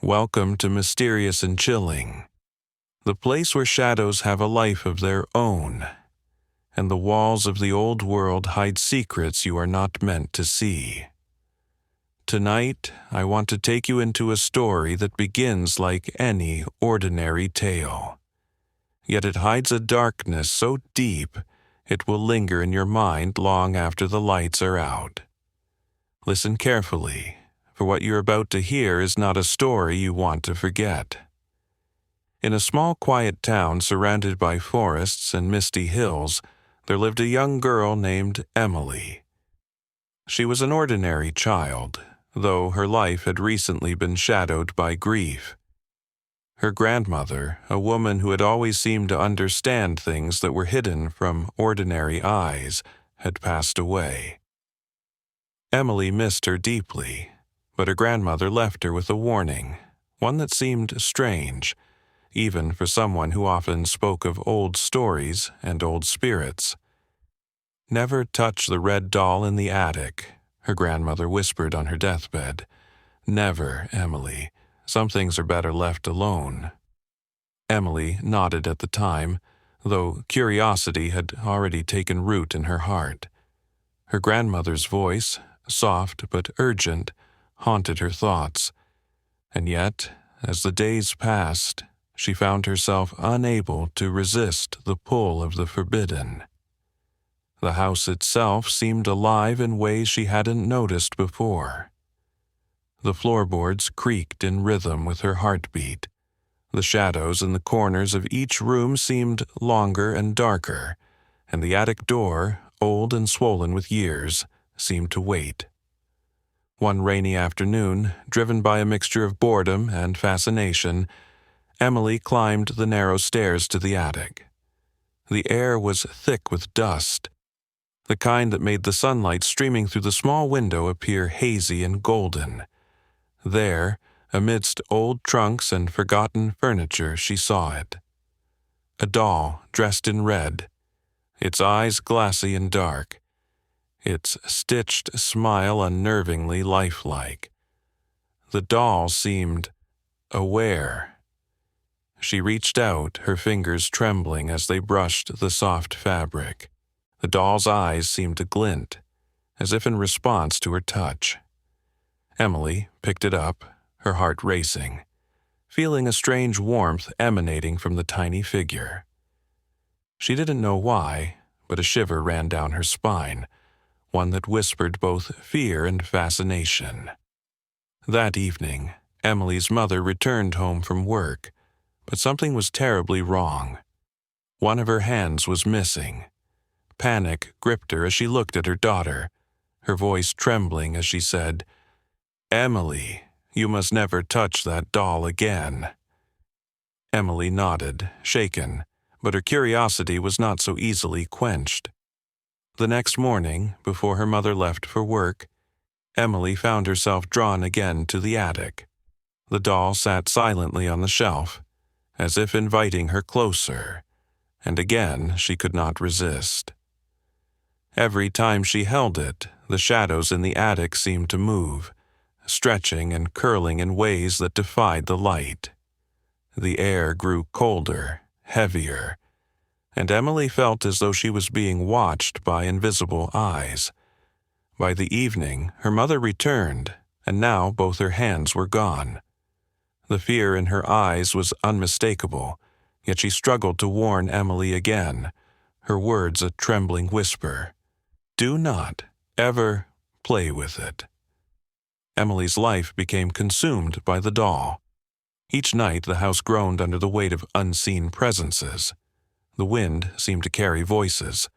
Welcome to Mysterious&Chilling, the place where shadows have a life of their own, and the walls of the old world hide secrets you are not meant to see. Tonight, I want to take you into a story that begins like any ordinary tale. Yet it hides a darkness so deep, it will linger in your mind long after the lights are out. Listen carefully, for what you're about to hear is not a story you want to forget. In a small quiet town surrounded by forests and misty hills, there lived a young girl named Emily. She was an ordinary child, though her life had recently been shadowed by grief. Her grandmother, a woman who had always seemed to understand things that were hidden from ordinary eyes, had passed away. Emily missed her deeply, but her grandmother left her with a warning, one that seemed strange, even for someone who often spoke of old stories and old spirits. "Never touch the red doll in the attic," her grandmother whispered on her deathbed. "Never, Emily. Some things are better left alone." Emily nodded at the time, though curiosity had already taken root in her heart. Her grandmother's voice, soft but urgent, haunted her thoughts, and yet, as the days passed, she found herself unable to resist the pull of the forbidden. The house itself seemed alive in ways she hadn't noticed before. The floorboards creaked in rhythm with her heartbeat. The shadows in the corners of each room seemed longer and darker, and the attic door, old and swollen with years, seemed to wait. One rainy afternoon, driven by a mixture of boredom and fascination, Emily climbed the narrow stairs to the attic. The air was thick with dust, the kind that made the sunlight streaming through the small window appear hazy and golden. There, amidst old trunks and forgotten furniture, she saw it. A doll dressed in red, its eyes glassy and dark, its stitched smile unnervingly lifelike. The doll seemed aware. She reached out, her fingers trembling as they brushed the soft fabric. The doll's eyes seemed to glint, as if in response to her touch. Emily picked it up, her heart racing, feeling a strange warmth emanating from the tiny figure. She didn't know why, but a shiver ran down her spine, one that whispered both fear and fascination. That evening, Emily's mother returned home from work, but something was terribly wrong. One of her hands was missing. Panic gripped her as she looked at her daughter, her voice trembling as she said, "Emily, you must never touch that doll again." Emily nodded, shaken, but her curiosity was not so easily quenched. The next morning, before her mother left for work, Emily found herself drawn again to the attic. The doll sat silently on the shelf, as if inviting her closer, and again she could not resist. Every time she held it, the shadows in the attic seemed to move, stretching and curling in ways that defied the light. The air grew colder, heavier, and Emily felt as though she was being watched by invisible eyes. By the evening, her mother returned, and now both her hands were gone. The fear in her eyes was unmistakable, yet she struggled to warn Emily again, her words a trembling whisper. "Do not ever play with it." Emily's life became consumed by the doll. Each night the house groaned under the weight of unseen presences. The wind seemed to carry voices,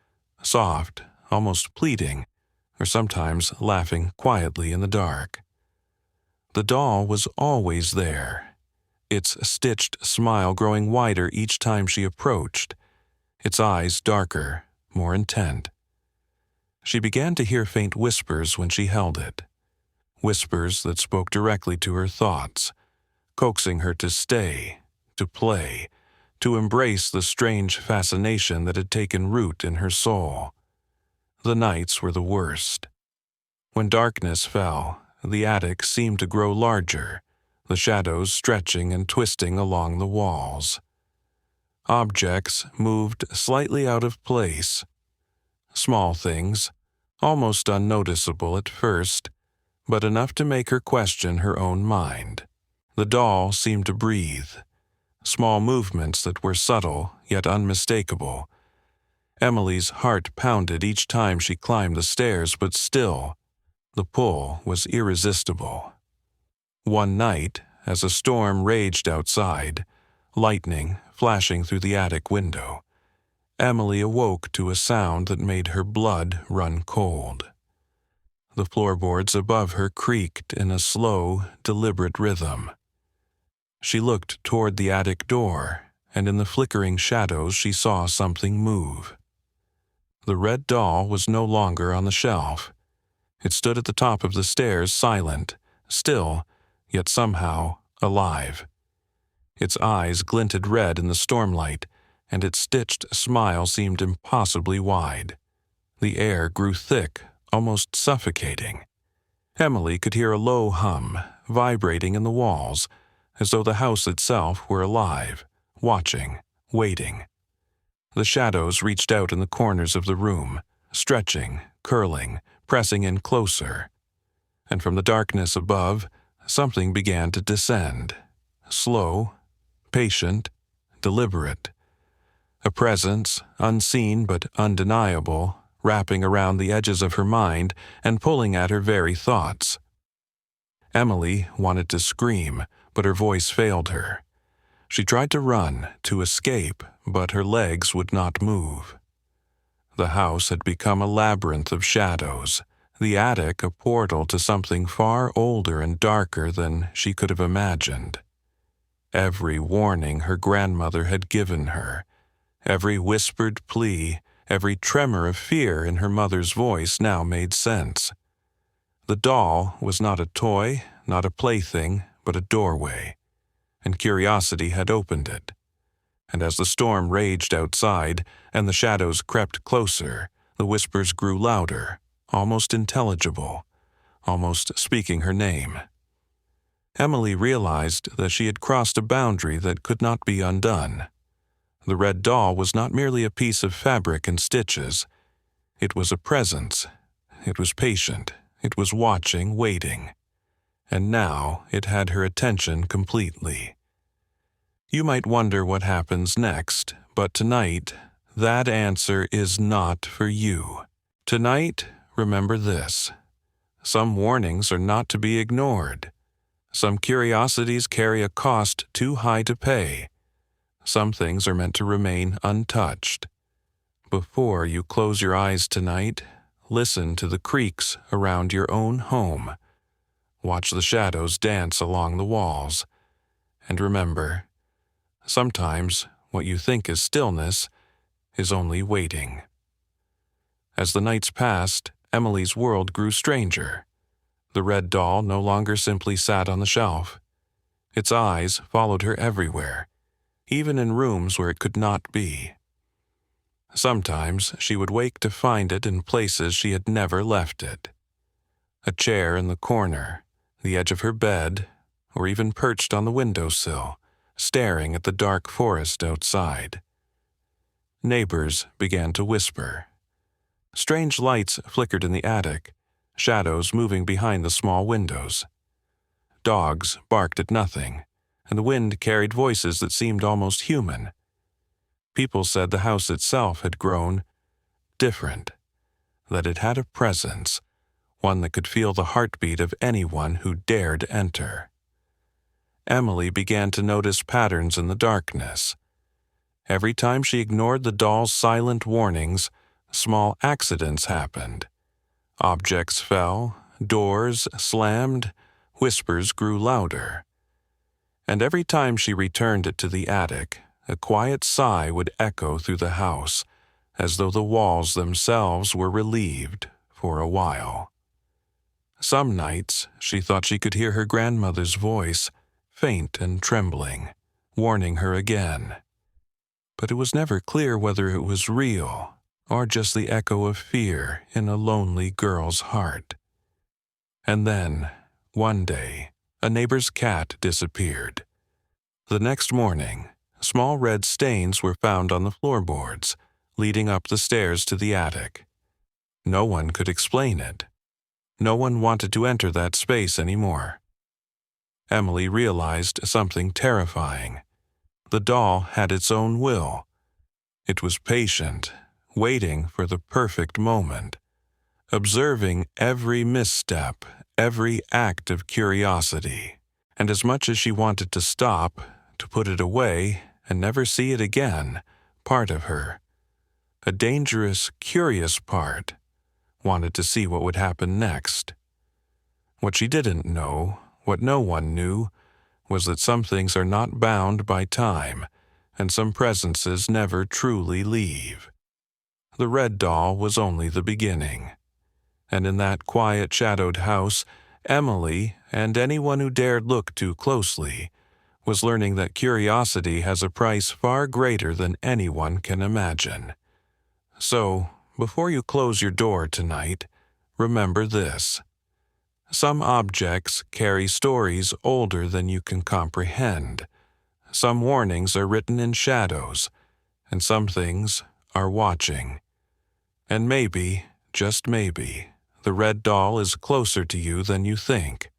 soft, almost pleading, or sometimes laughing quietly in the dark. The doll was always there, its stitched smile growing wider each time she approached, its eyes darker, more intent. She began to hear faint whispers when she held it, whispers that spoke directly to her thoughts, coaxing her to stay, to play, to embrace the strange fascination that had taken root in her soul. The nights were the worst. When darkness fell, the attic seemed to grow larger, the shadows stretching and twisting along the walls. Objects moved slightly out of place. Small things, almost unnoticeable at first, but enough to make her question her own mind. The doll seemed to breathe, small movements that were subtle yet unmistakable. Emily's heart pounded each time she climbed the stairs, but still, the pull was irresistible. One night, as a storm raged outside, lightning flashing through the attic window, Emily awoke to a sound that made her blood run cold. The floorboards above her creaked in a slow, deliberate rhythm. She looked toward the attic door, and in the flickering shadows she saw something move. The red doll was no longer on the shelf. It stood at the top of the stairs, silent, still, yet somehow alive. Its eyes glinted red in the stormlight, and its stitched smile seemed impossibly wide. The air grew thick, almost suffocating. Emily could hear a low hum vibrating in the walls, as though the house itself were alive, watching, waiting. The shadows reached out in the corners of the room, stretching, curling, pressing in closer. And from the darkness above, something began to descend, slow, patient, deliberate. A presence, unseen but undeniable, wrapping around the edges of her mind and pulling at her very thoughts. Emily wanted to scream, but her voice failed her. She tried to run, to escape, but her legs would not move. The house had become a labyrinth of shadows, the attic a portal to something far older and darker than she could have imagined. Every warning her grandmother had given her, every whispered plea, every tremor of fear in her mother's voice now made sense. The doll was not a toy, not a plaything, but a doorway, and curiosity had opened it. And as the storm raged outside and the shadows crept closer, the whispers grew louder, almost intelligible, almost speaking her name. Emily realized that she had crossed a boundary that could not be undone. The red doll was not merely a piece of fabric and stitches. It was a presence. It was patient. It was watching, waiting. And now it had her attention completely. You might wonder what happens next, but tonight, that answer is not for you. Tonight, remember this. Some warnings are not to be ignored. Some curiosities carry a cost too high to pay. Some things are meant to remain untouched. Before you close your eyes tonight, listen to the creaks around your own home. Watch the shadows dance along the walls. And remember, sometimes what you think is stillness is only waiting. As the nights passed, Emily's world grew stranger. The red doll no longer simply sat on the shelf. Its eyes followed her everywhere, even in rooms where it could not be. Sometimes she would wake to find it in places she had never left it. A chair in the corner, the edge of her bed, or even perched on the windowsill, staring at the dark forest outside. Neighbors began to whisper. Strange lights flickered in the attic, shadows moving behind the small windows. Dogs barked at nothing, and the wind carried voices that seemed almost human. People said the house itself had grown different, that it had a presence, one that could feel the heartbeat of anyone who dared enter. Emily began to notice patterns in the darkness. Every time she ignored the doll's silent warnings, small accidents happened. Objects fell, doors slammed, whispers grew louder. And every time she returned it to the attic, a quiet sigh would echo through the house, as though the walls themselves were relieved for a while. Some nights she thought she could hear her grandmother's voice, faint and trembling, warning her again. But it was never clear whether it was real or just the echo of fear in a lonely girl's heart. And then, one day, A neighbor's cat disappeared. The next morning, small red stains were found on the floorboards, leading up the stairs to the attic. No one could explain it. No one wanted to enter that space anymore. Emily realized something terrifying. The doll had its own will. It was patient, waiting for the perfect moment, observing every misstep, every act of curiosity. And as much as she wanted to stop, to put it away, and never see it again, part of her, a dangerous, curious part, wanted to see what would happen next. What she didn't know, what no one knew, was that some things are not bound by time, and some presences never truly leave. The red doll was only the beginning. And in that quiet, shadowed house, Emily, and anyone who dared look too closely, was learning that curiosity has a price far greater than anyone can imagine. So, before you close your door tonight, remember this. Some objects carry stories older than you can comprehend. Some warnings are written in shadows, and some things are watching. And maybe, just maybe, the red doll is closer to you than you think.